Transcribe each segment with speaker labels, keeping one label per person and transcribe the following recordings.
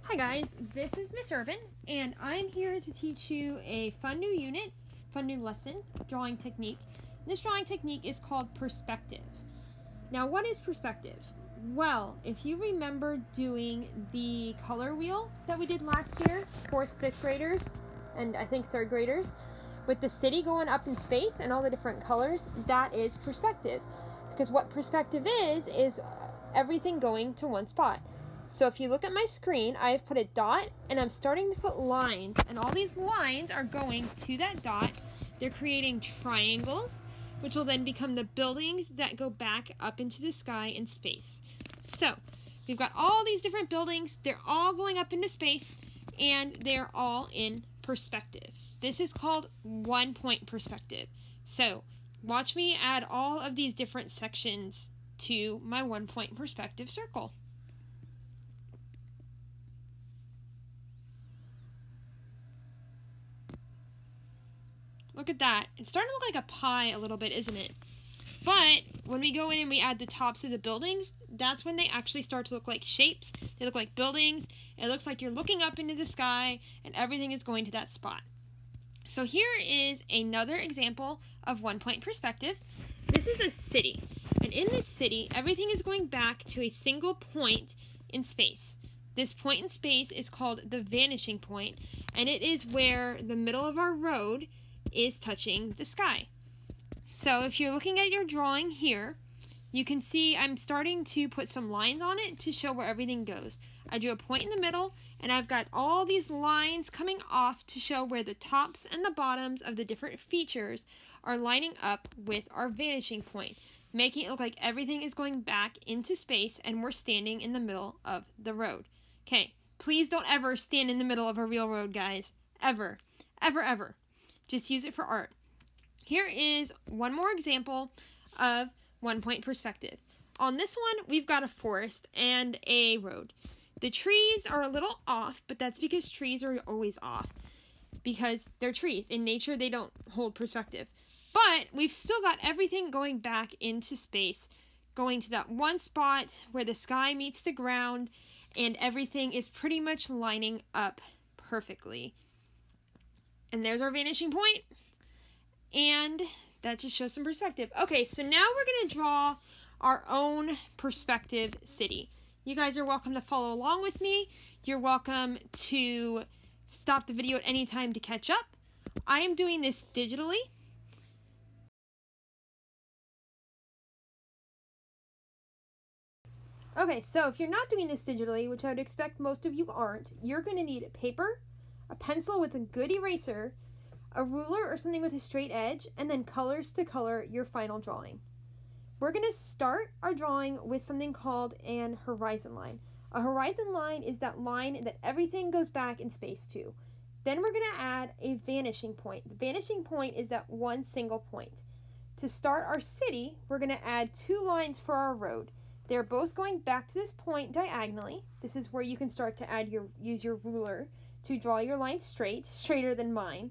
Speaker 1: Hi guys, this is Miss Urban, and I'm here to teach you a fun new unit, fun new lesson, drawing technique. This drawing technique is called perspective. Now, what is perspective? Well, if you remember doing the color wheel that we did last year, 4th, 5th graders, and I think 3rd graders, with the city going up in space and all the different colors, that is perspective. Because what perspective is everything going to one spot. So if you look at my screen, I've put a dot and I'm starting to put lines, and all these lines are going to that dot. They're creating triangles, which will then become the buildings that go back up into the sky in space. So we've got all these different buildings. They're all going up into space and they're all in perspective. This is called 1-point perspective. So watch me add all of these different sections to my 1-point perspective circle. Look at that. It's starting to look like a pie a little bit, isn't it? But when we go in and we add the tops of the buildings, that's when they actually start to look like shapes. They look like buildings. It looks like you're looking up into the sky and everything is going to that spot. So here is another example of 1-point perspective. This is a city. And in this city, everything is going back to a single point in space. This point in space is called the vanishing point, and it is where the middle of our road is touching the sky. So if you're looking at your drawing here, you can see I'm starting to put some lines on it to show where everything goes. I drew a point in the middle, and I've got all these lines coming off to show where the tops and the bottoms of the different features are lining up with our vanishing point, making it look like everything is going back into space and we're standing in the middle of the road. Okay, please don't ever stand in the middle of a real road, guys. Ever. Ever, ever. Just use it for art. Here is one more example of 1-point perspective. On this one, we've got a forest and a road. The trees are a little off, but that's because trees are always off, because they're trees. In nature, they don't hold perspective. But we've still got everything going back into space, going to that one spot where the sky meets the ground, and everything is pretty much lining up perfectly. And there's our vanishing point. And that just shows some perspective. Okay, so now we're going to draw our own perspective city. You guys are welcome to follow along with me. You're welcome to stop the video at any time to catch up. I am doing this digitally. Okay, so if you're not doing this digitally, which I would expect most of you aren't, you're going to need paper, a pencil with a good eraser, a ruler or something with a straight edge, and then colors to color your final drawing. We're going to start our drawing with something called an horizon line. A horizon line is that line that everything goes back in space to. Then we're going to add a vanishing point. The vanishing point is that one single point. To start our city, we're going to add 2 lines for our road. They're both going back to this point diagonally. This is where you can start to use your ruler to draw your line straighter than mine.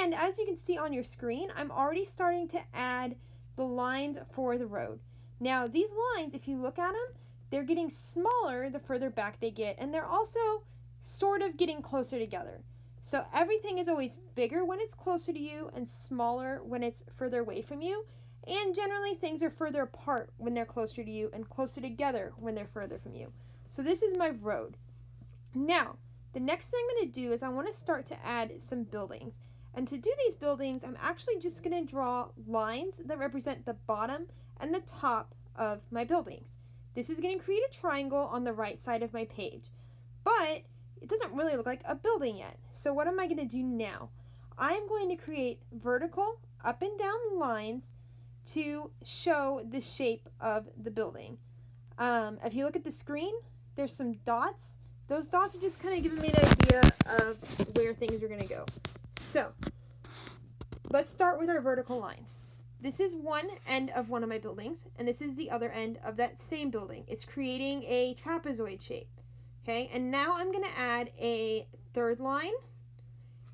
Speaker 1: And as you can see on your screen, I'm already starting to add the lines for the road. Now, these lines, if you look at them, they're getting smaller the further back they get, and they're also sort of getting closer together. So everything is always bigger when it's closer to you and smaller when it's further away from you. And generally, things are further apart when they're closer to you and closer together when they're further from you. So this is my road. Now, the next thing I'm going to do is I want to start to add some buildings. And to do these buildings, I'm actually just going to draw lines that represent the bottom and the top of my buildings. This is going to create a triangle on the right side of my page. But it doesn't really look like a building yet. So what am I going to do now? I am going to create vertical up and down lines to show the shape of the building. If you look at the screen, there's some dots. Those dots are just kind of giving me an idea of where things are going to go. So, let's start with our vertical lines. This is one end of one of my buildings, and this is the other end of that same building. It's creating a trapezoid shape. Okay, and now I'm going to add a 3rd line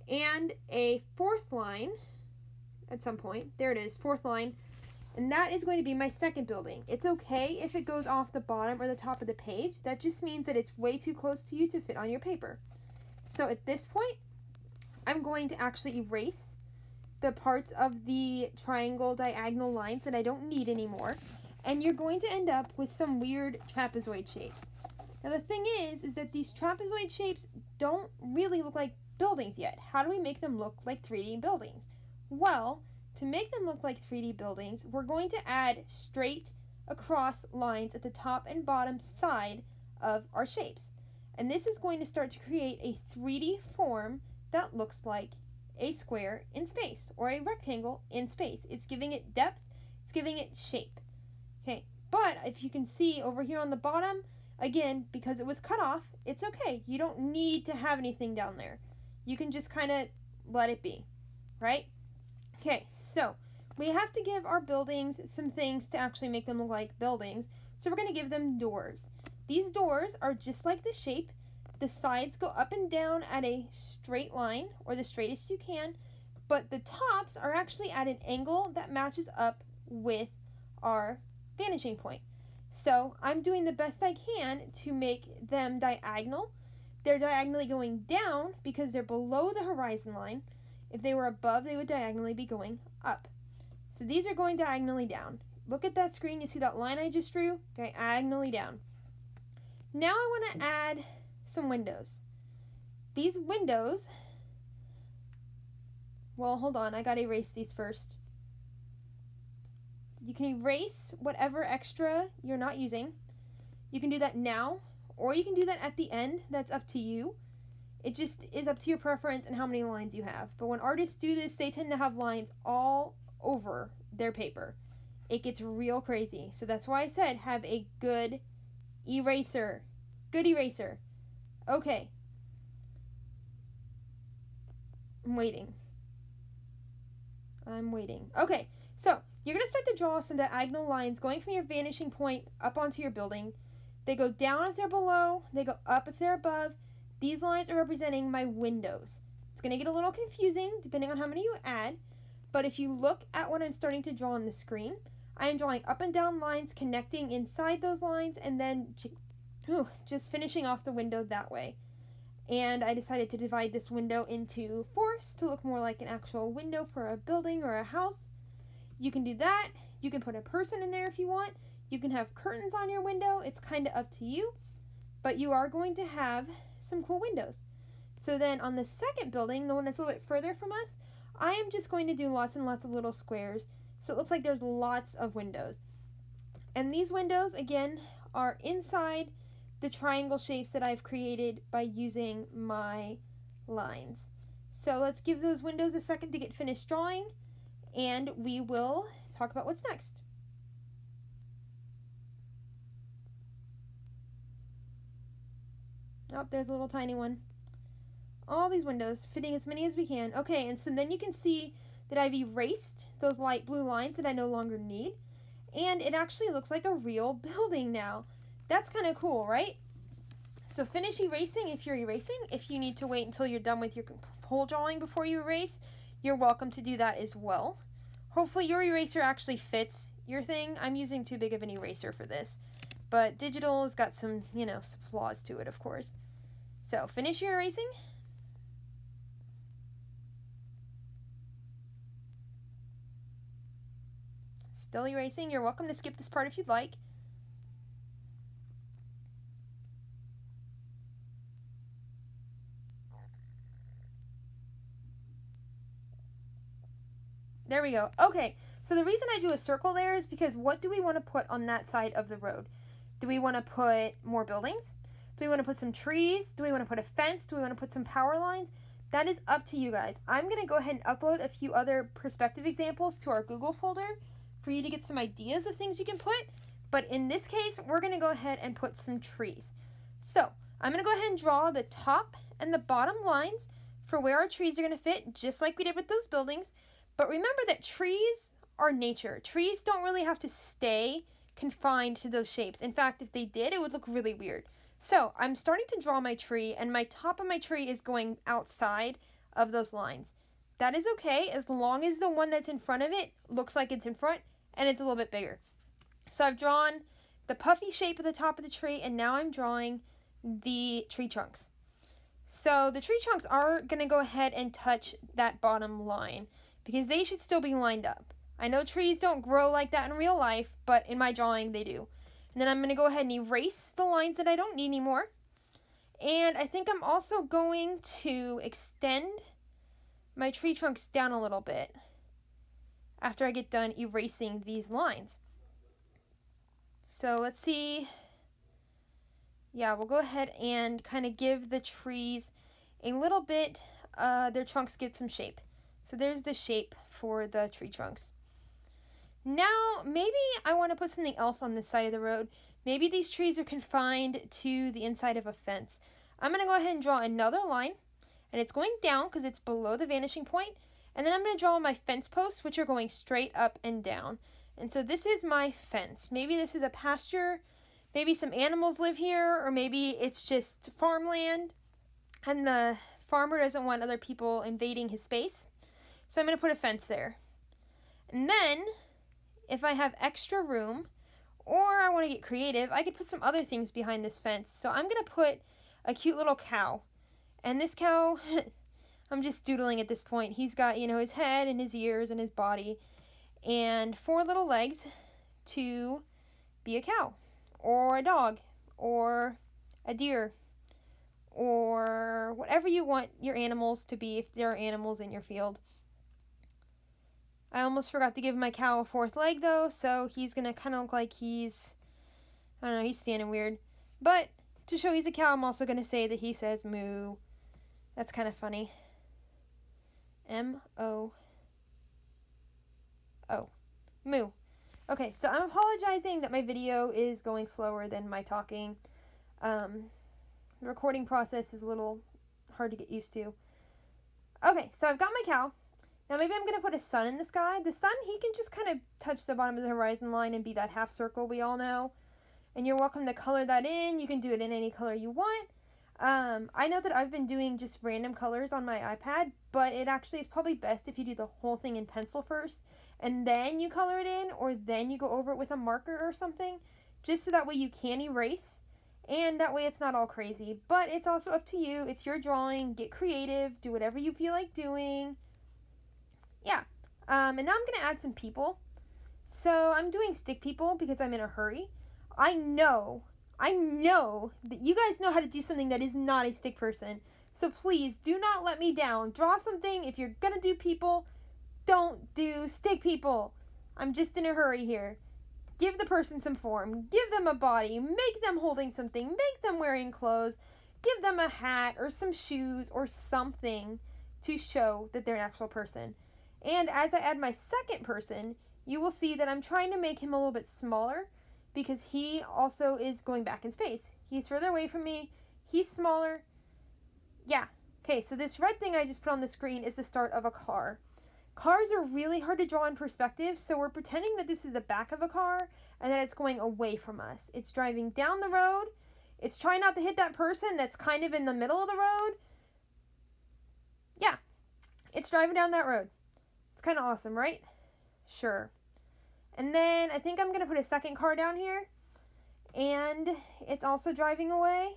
Speaker 1: and a 4th line at some point. There it is, 4th line. And that is going to be my second building. It's okay if it goes off the bottom or the top of the page. That just means that it's way too close to you to fit on your paper. So at this point, I'm going to actually erase the parts of the triangle diagonal lines that I don't need anymore. And you're going to end up with some weird trapezoid shapes. Now the thing is that these trapezoid shapes don't really look like buildings yet. How do we make them look like 3D buildings? Well, to make them look like 3D buildings, we're going to add straight across lines at the top and bottom side of our shapes. And this is going to start to create a 3D form that looks like a square in space or a rectangle in space. It's giving it depth, it's giving it shape. Okay, but if you can see over here on the bottom, again, because it was cut off, it's okay. You don't need to have anything down there. You can just kind of let it be, right? Okay, so we have to give our buildings some things to actually make them look like buildings. So we're going to give them doors. These doors are just like the shape. The sides go up and down at a straight line, or the straightest you can, but the tops are actually at an angle that matches up with our vanishing point. So I'm doing the best I can to make them diagonal. They're diagonally going down because they're below the horizon line. If they were above, they would diagonally be going up. So these are going diagonally down. Look at that screen. You see that line I just drew? Diagonally down. Now I want to add some windows. These windows, well, hold on. I got to erase these first. You can erase whatever extra you're not using. You can do that now, or you can do that at the end. That's up to you. It just is up to your preference and how many lines you have. But when artists do this, they tend to have lines all over their paper. It gets real crazy. So that's why I said have a good eraser. Good eraser. Okay. I'm waiting. Okay, so you're going to start to draw some diagonal lines going from your vanishing point up onto your building. They go down if they're below. They go up if they're above. These lines are representing my windows. It's going to get a little confusing depending on how many you add, but if you look at what I'm starting to draw on the screen, I am drawing up and down lines connecting inside those lines and then just finishing off the window that way. And I decided to divide this window into fourths to look more like an actual window for a building or a house. You can do that. You can put a person in there if you want. You can have curtains on your window. It's kind of up to you, but you are going to have some cool windows. So then on the second building, the one that's a little bit further from us, I am just going to do lots and lots of little squares. So it looks like there's lots of windows. And these windows, again, are inside the triangle shapes that I've created by using my lines. So let's give those windows a second to get finished drawing, and we will talk about what's next. Oh, there's a little tiny one. All these windows, fitting as many as we can. Okay, and so then you can see that I've erased those light blue lines that I no longer need, and it actually looks like a real building now. That's kind of cool, right? So finish erasing if you're erasing. If you need to wait until you're done with your whole drawing before you erase, you're welcome to do that as well. Hopefully your eraser actually fits your thing. I'm using too big of an eraser for this, but digital has got some, some flaws to it, of course. So finish your erasing. Still erasing. You're welcome to skip this part if you'd like. There we go. Okay, so the reason I do a circle there is because what do we want to put on that side of the road? Do we want to put more buildings? Do we want to put some trees? Do we want to put a fence? Do we want to put some power lines? That is up to you guys. I'm going to go ahead and upload a few other perspective examples to our Google folder for you to get some ideas of things you can put. But in this case, we're going to go ahead and put some trees. So I'm going to go ahead and draw the top and the bottom lines for where our trees are going to fit, just like we did with those buildings. But remember that trees are nature. Trees don't really have to stay confined to those shapes. In fact, if they did, it would look really weird. So I'm starting to draw my tree, and my top of my tree is going outside of those lines. That is okay as long as the one that's in front of it looks like it's in front and it's a little bit bigger. So I've drawn the puffy shape of the top of the tree, and now I'm drawing the tree trunks. So the tree trunks are going to go ahead and touch that bottom line because they should still be lined up. I know trees don't grow like that in real life, but in my drawing they do. And then I'm going to go ahead and erase the lines that I don't need anymore. And I think I'm also going to extend my tree trunks down a little bit after I get done erasing these lines. So let's see. Yeah, we'll go ahead and kind of give the trees a little bit, their trunks get some shape. So there's the shape for the tree trunks. Now, maybe I want to put something else on this side of the road. Maybe these trees are confined to the inside of a fence. I'm going to go ahead and draw another line, and it's going down because it's below the vanishing point. And then I'm going to draw my fence posts, which are going straight up and down. And so this is my fence. Maybe this is a pasture. Maybe some animals live here, or maybe it's just farmland, and the farmer doesn't want other people invading his space. So I'm going to put a fence there. And then, if I have extra room, or I want to get creative, I could put some other things behind this fence. So I'm going to put a cute little cow. And this cow, I'm just doodling at this point. He's got, his head and his ears and his body, and 4 little legs to be a cow, or a dog, or a deer, or whatever you want your animals to be if there are animals in your field. I almost forgot to give my cow a 4th leg though, so he's gonna kind of look like he's standing weird. But to show he's a cow, I'm also gonna say that he says moo. That's kind of funny. M-O-O. Moo. Okay, so I'm apologizing that my video is going slower than my talking. The recording process is a little hard to get used to. Okay, so I've got my cow. Now maybe I'm going to put a sun in the sky. The sun, he can just kind of touch the bottom of the horizon line and be that half circle we all know. And you're welcome to color that in. You can do it in any color you want. I know that I've been doing just random colors on my iPad, but it actually is probably best if you do the whole thing in pencil first, and then you color it in, or then you go over it with a marker or something, just so that way you can erase, and that way it's not all crazy. But it's also up to you. It's your drawing. Get creative. Do whatever you feel like doing. Yeah. And now I'm going to add some people. So I'm doing stick people because I'm in a hurry. I know that you guys know how to do something that is not a stick person. So please do not let me down. Draw something. If you're going to do people, don't do stick people. I'm just in a hurry here. Give the person some form. Give them a body. Make them holding something. Make them wearing clothes. Give them a hat or some shoes or something to show that they're an actual person. And as I add my second person, you will see that I'm trying to make him a little bit smaller, because he also is going back in space. He's further away from me. He's smaller. Yeah. Okay, so this red thing I just put on the screen is the start of a car. Cars are really hard to draw in perspective, so we're pretending that this is the back of a car and that it's going away from us. It's driving down the road. It's trying not to hit that person that's kind of in the middle of the road. Yeah. It's driving down that road. It's kind of awesome, right? Sure. And then I think I'm going to put a second car down here. And it's also driving away.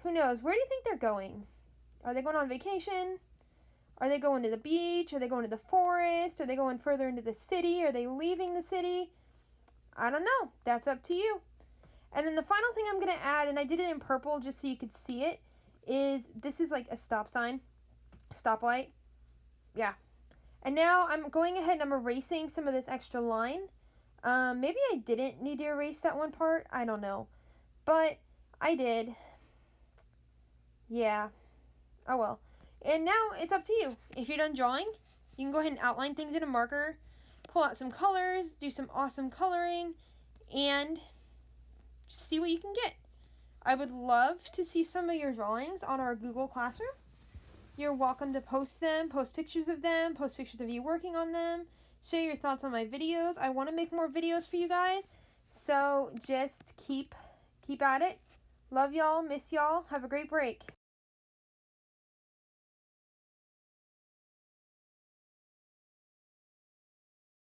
Speaker 1: Who knows? Where do you think they're going? Are they going on vacation? Are they going to the beach? Are they going to the forest? Are they going further into the city? Are they leaving the city? I don't know. That's up to you. And then the final thing I'm going to add, and I did it in purple just so you could see it, is this is like a stop sign. Stoplight. Yeah. And now I'm going ahead and I'm erasing some of this extra line. Maybe I didn't need to erase that one part. I don't know. But I did. Yeah. Oh well. And now it's up to you. If you're done drawing, you can go ahead and outline things in a marker, pull out some colors, do some awesome coloring, and just see what you can get. I would love to see some of your drawings on our Google Classroom. You're welcome to post them, post pictures of them, post pictures of you working on them, share your thoughts on my videos. I want to make more videos for you guys, so just keep at it. Love y'all, miss y'all, have a great break.